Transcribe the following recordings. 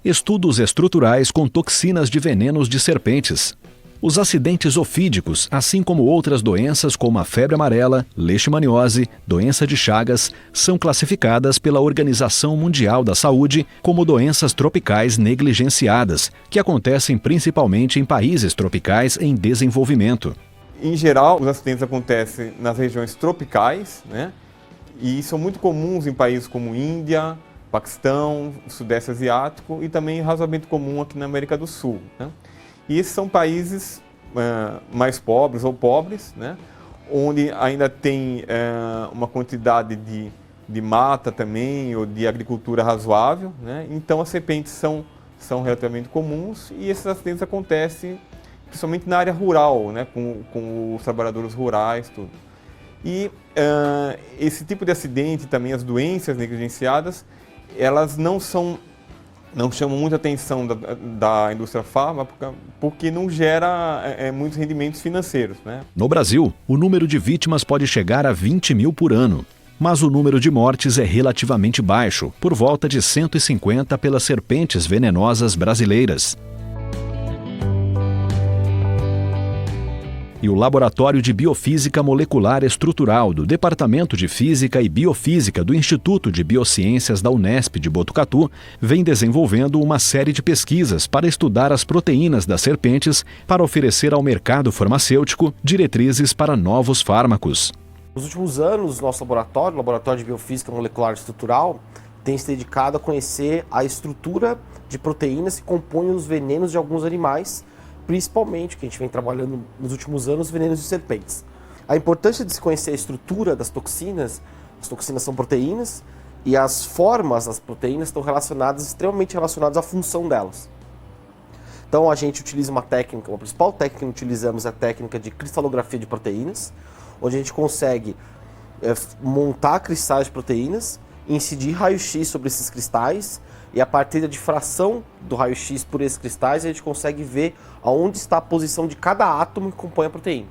Estudos estruturais com toxinas de venenos de serpentes. Os acidentes ofídicos, assim como outras doenças como a febre amarela, leishmaniose, doença de Chagas, são classificadas pela Organização Mundial da Saúde como doenças tropicais negligenciadas, que acontecem principalmente em países tropicais em desenvolvimento. Em geral, os acidentes acontecem nas regiões tropicais, né? E são muito comuns em países como Índia, Paquistão, Sudeste Asiático e também razoavelmente comum aqui na América do Sul, né? E esses são países mais pobres ou pobres, né? Onde ainda tem uma quantidade de mata também ou de agricultura razoável, né? Então as serpentes são relativamente comuns e esses acidentes acontecem principalmente na área rural, né? Com os trabalhadores rurais, tudo. E esse tipo de acidente, também as doenças negligenciadas, elas não chamam muita atenção da indústria fármaca porque não gera muitos rendimentos financeiros, né? No Brasil, o número de vítimas pode chegar a 20 mil por ano, mas o número de mortes é relativamente baixo, por volta de 150 pelas serpentes venenosas brasileiras. E o Laboratório de Biofísica Molecular Estrutural do Departamento de Física e Biofísica do Instituto de Biociências da Unesp de Botucatu vem desenvolvendo uma série de pesquisas para estudar as proteínas das serpentes para oferecer ao mercado farmacêutico diretrizes para novos fármacos. Nos últimos anos, nosso laboratório, o Laboratório de Biofísica Molecular Estrutural, tem se dedicado a conhecer a estrutura de proteínas que compõem os venenos de alguns animais, principalmente, que a gente vem trabalhando nos últimos anos, venenos de serpentes. A importância de se conhecer a estrutura das toxinas, as toxinas são proteínas, e as formas das proteínas estão extremamente relacionadas à função delas. Então a gente utiliza uma técnica, a principal técnica que utilizamos é a técnica de cristalografia de proteínas, onde a gente consegue montar cristais de proteínas, incidir raio-x sobre esses cristais, e a partir da difração do raio-x por esses cristais, a gente consegue ver aonde está a posição de cada átomo que compõe a proteína.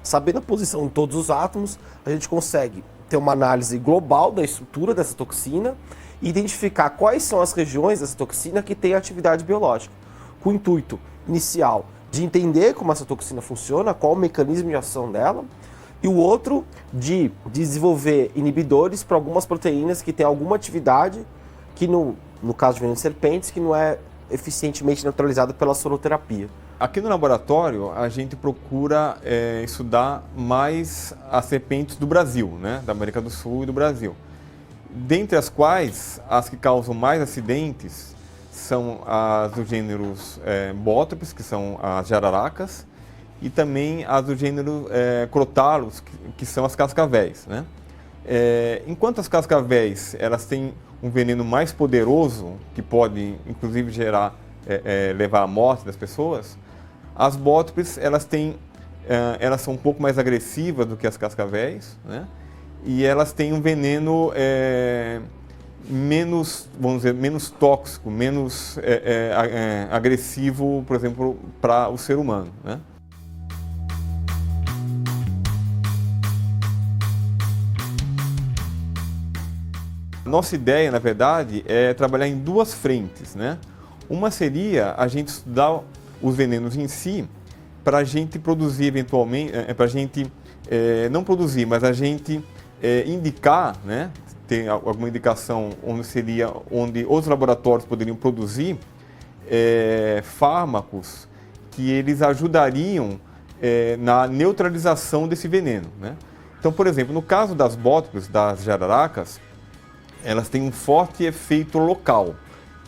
Sabendo a posição de todos os átomos, a gente consegue ter uma análise global da estrutura dessa toxina e identificar quais são as regiões dessa toxina que têm atividade biológica, com o intuito inicial de entender como essa toxina funciona, qual o mecanismo de ação dela, e o outro de desenvolver inibidores para algumas proteínas que têm alguma atividade que no caso de veneno de serpentes, que não é eficientemente neutralizado pela soroterapia. Aqui no laboratório, a gente procura estudar mais as serpentes do Brasil, né? Da América do Sul e do Brasil. Dentre as quais, as que causam mais acidentes são as dos gêneros Bótropes, que são as jararacas, e também as do gênero Crotalus, que são as cascavéis, né? Enquanto as cascavéis, elas têm um veneno mais poderoso, que pode inclusive levar à morte das pessoas, as bótropes, elas são um pouco mais agressivas do que as cascavéis, né? E elas têm um veneno menos, vamos dizer, menos tóxico, menos agressivo, por exemplo, para o ser humano, né? Nossa ideia, na verdade, é trabalhar em duas frentes, né? Uma seria a gente estudar os venenos em si, para a gente produzir eventualmente, para a gente não produzir, mas a gente indicar, né? Tem alguma indicação onde outros laboratórios poderiam produzir fármacos que eles ajudariam na neutralização desse veneno, né? Então, por exemplo, no caso das bótropes, das jararacas, elas têm um forte efeito local.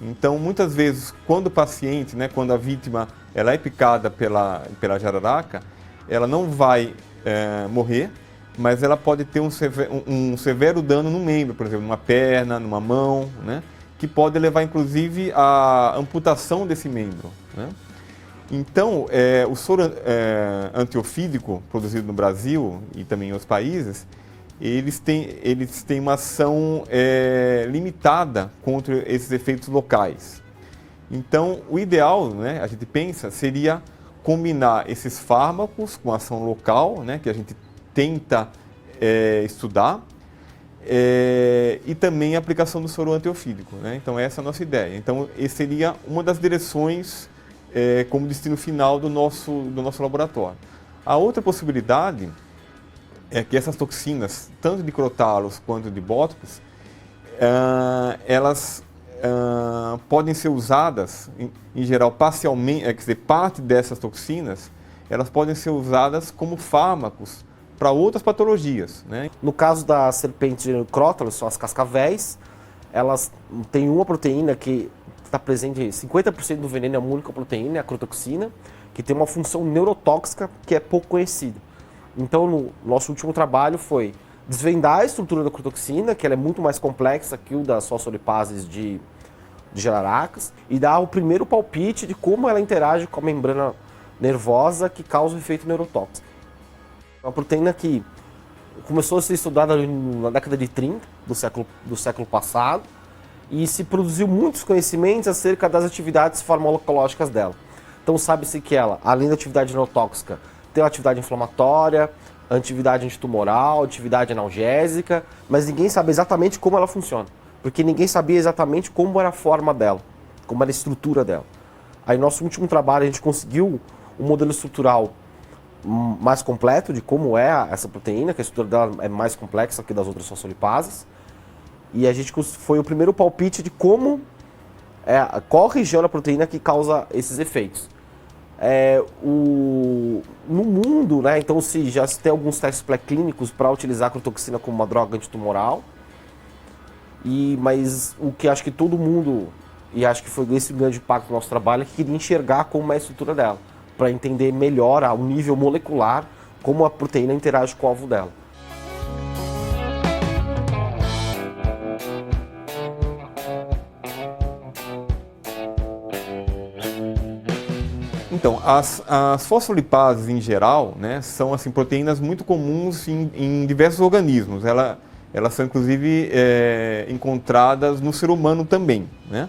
Então, muitas vezes, quando o paciente, né, quando a vítima ela é picada pela jararaca, ela não vai morrer, mas ela pode ter um severo dano no membro, por exemplo, numa perna, numa mão, né, que pode levar, inclusive, à amputação desse membro, né? Então, o soro antiofídico produzido no Brasil e também em outros países, eles têm uma ação limitada contra esses efeitos locais. Então, o ideal, né, a gente pensa, seria combinar esses fármacos com ação local, né, que a gente tenta estudar, e também a aplicação do soro antiofídico, né? Então essa é a nossa ideia. Então essa seria uma das direções como destino final do nosso laboratório. A outra possibilidade é que essas toxinas, tanto de crotalos quanto de bótopus, elas podem ser usadas, em geral, parcialmente, quer dizer, parte dessas toxinas, elas podem ser usadas como fármacos para outras patologias, né? No caso das serpentes de crótalos, são as cascavéis, elas têm uma proteína que está presente, 50% do veneno é uma única proteína, é a crotoxina, que tem uma função neurotóxica que é pouco conhecida. Então, no nosso último trabalho foi desvendar a estrutura da crotoxina, que ela é muito mais complexa que o das fosfolipases de jararacas, e dar o primeiro palpite de como ela interage com a membrana nervosa que causa o efeito neurotóxico. Uma proteína que começou a ser estudada na década de 30 do século passado e se produziu muitos conhecimentos acerca das atividades farmacológicas dela. Então sabe-se que ela, além da atividade neurotóxica, tem uma atividade inflamatória, atividade antitumoral, atividade analgésica, mas ninguém sabe exatamente como ela funciona, porque ninguém sabia exatamente como era a forma dela, como era a estrutura dela. Aí no nosso último trabalho a gente conseguiu um modelo estrutural mais completo de como é essa proteína, que a estrutura dela é mais complexa que das outras fosfolipases. E a gente foi o primeiro palpite de como, qual região da proteína que causa esses efeitos. No mundo, né, então já se tem alguns testes pré-clínicos para utilizar a crotoxina como uma droga antitumoral. Mas o que acho que todo mundo, e acho que foi esse o grande impacto do nosso trabalho, é que queria enxergar como é a estrutura dela, para entender melhor ao nível molecular como a proteína interage com o alvo dela. Então, as fosfolipases em geral, né, são assim, proteínas muito comuns em diversos organismos. Elas são inclusive encontradas no ser humano também, né?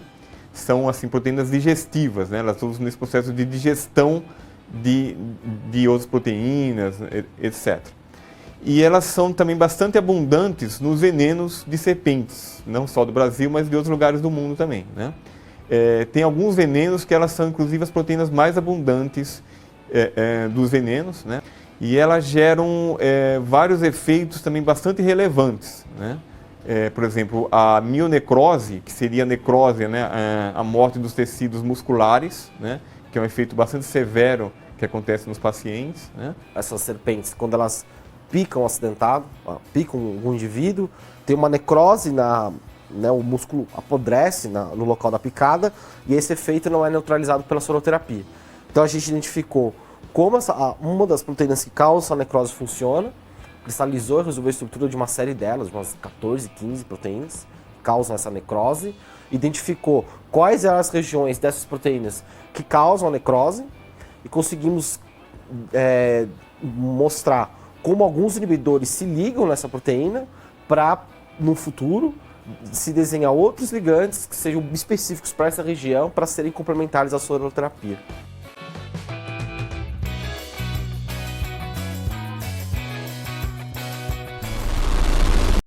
São assim, proteínas digestivas, né? Elas usam nesse processo de digestão de outras proteínas, etc. E elas são também bastante abundantes nos venenos de serpentes, não só do Brasil, mas de outros lugares do mundo também, né? Tem alguns venenos que elas são inclusive as proteínas mais abundantes dos venenos, né? E elas geram vários efeitos também bastante relevantes, né? Por exemplo, a mionecrose, que seria a necrose, né? A morte dos tecidos musculares, né? Que é um efeito bastante severo que acontece nos pacientes, né? Essas serpentes, quando elas picam o acidentado, picam um indivíduo, tem uma necrose, né, o músculo apodrece no local da picada e esse efeito não é neutralizado pela soroterapia. Então a gente identificou como uma das proteínas que causa essa necrose funciona, cristalizou e resolveu a estrutura de uma série delas, de umas 14, 15 proteínas que causam essa necrose, identificou quais eram as regiões dessas proteínas que causam a necrose e conseguimos mostrar como alguns inibidores se ligam nessa proteína para, no futuro, se desenhar outros ligantes que sejam específicos para essa região para serem complementares à soroterapia.